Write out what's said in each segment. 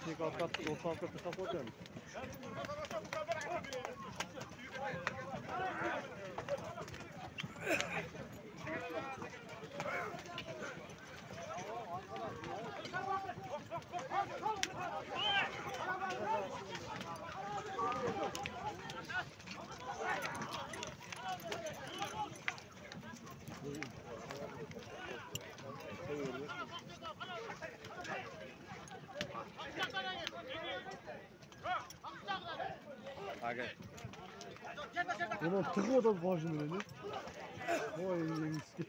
Teknik arkası 90 katı kapatıyor. Tamam tıkı da başını beni. Vay yengiski.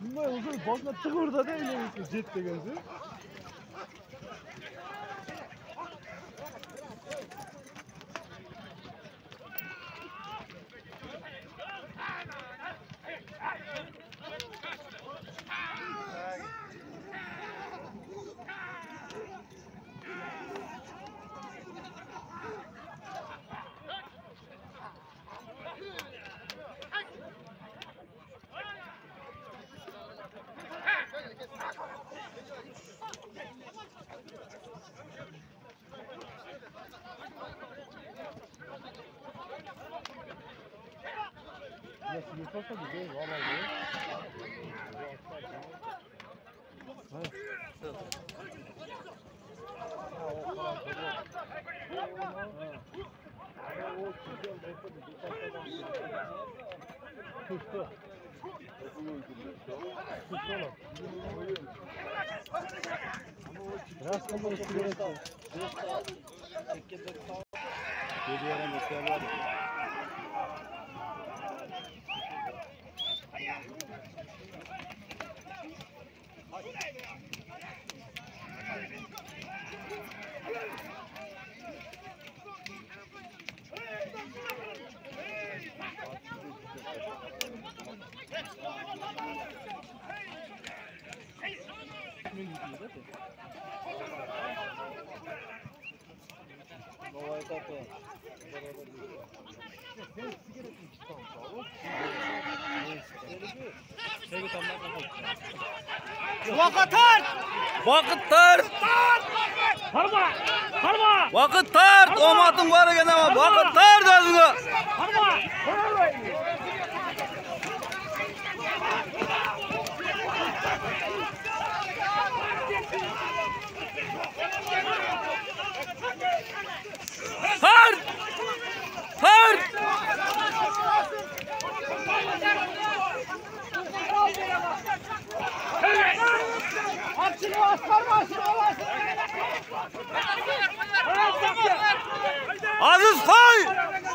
Bunlar olsun başına tıkır da değil yengiski. Jet de geldi. Ya sınıfta da değil vallahi. Vaqt tart. Harba! Harba! Vaqt tart. Omating bor ekan ama vaqt tart o'ziga. Harba! Tart! Tart! Aziz qo'y!